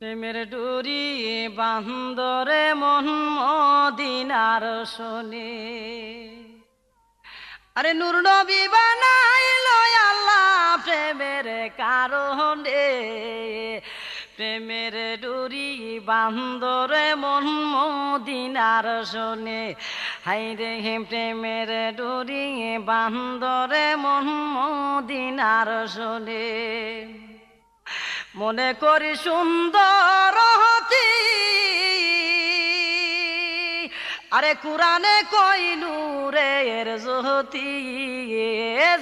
প্রেমের ডুরি বান্দরে মন মদিনার শোনে। আরে নূর নবী বানাইলো আল্লাহ প্রেমের কারণে, প্রেমের ডুরি বান্দরে মন মদিনার শোনে। হাইরে প্রেমের ডুরি বান্দরে মন মদিনার শোনে। মনে করি সুন্দর হতি, আরে কুরানে কই নূরের জ্যোতি।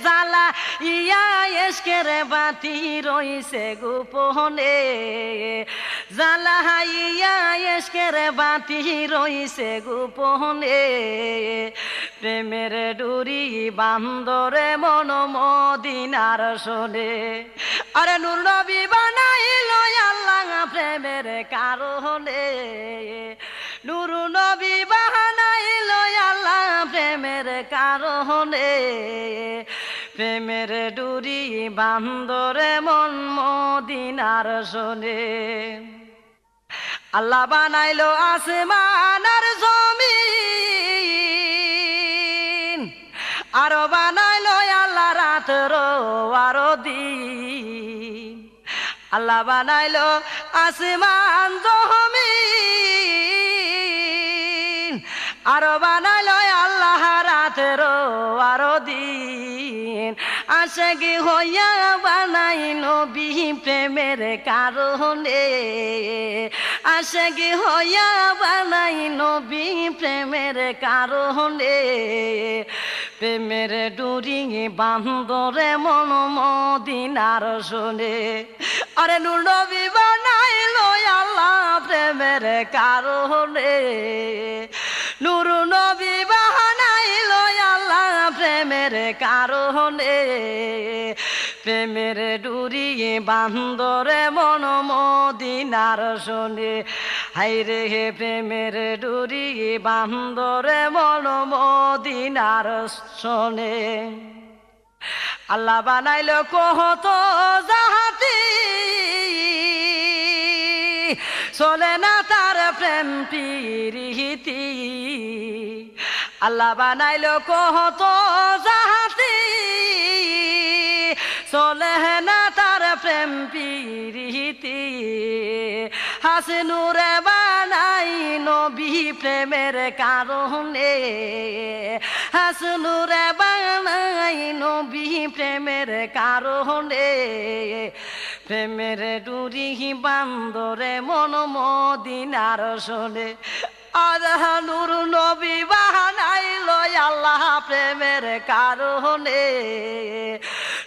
জালা ইয়া এসকের বাতি রইছে গোপনে, জালা ইয়া এসকের বাতি রইছে গোপনে। প্রেমের ডুরি বান্দরে মন মদিনার শোনে। আরে নূর নবী বানাইলো আল্লাহ প্রেমের কারণে, নূর নবী বানাইলো আল্লাহ প্রেমের কারণে। প্রেমের ডুরি বান্দরে মন মদিনার শোনে। আল্লাহ বানাইলো আসমান আর জমিন, আরো বানাইলো আল্লাহ রাত আরো দিন। আল্লাহ বানাইলো আসমান জমিন, আরো বানাইলো আল্লাহ রাত আরো দিন। আশাকি হইয়া বানাই নবী প্রেমের কারণে, আশাকি হইয়া বানাই নবী প্রেমের কারণে। প্রেমের ডুরি বান্দরে মন মদিনার শোনে। আরে নূর নবী বানাইলো আল্লাহ প্রেমের কারণে, নূর নবী বানাইলো আল্লাহ প্রেমের কারণে। প্রেমের ডুরি বান্দরে মন মদিনার শোনে। হাইরে হে প্রেমের ডুরি বান্দরে মন মদিনার শোনে। আল্লাহ বানাইলো কত জাহাতি, চলে না তার প্রেম প্রীতি। আল্লাহ বানাইলো কত জাহাতি, চলে না তার প্রেম প্রীতি। হাসনুরে বানাই নবী প্রেমের কারণে, হাসনুরে বানাই নবী প্রেমের কারণে। প্রেমের ডুরি বান্দরে মন মদিনার শোনে। আল্লাহ নূর নবী বানাইলো আল্লাহ প্রেমের কারণে,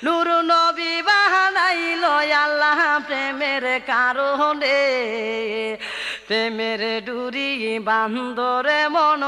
নূর নবী বানাইলো আল্লাহ প্রেমের কারণে। প্রেমের ডুরি বান্দরে মন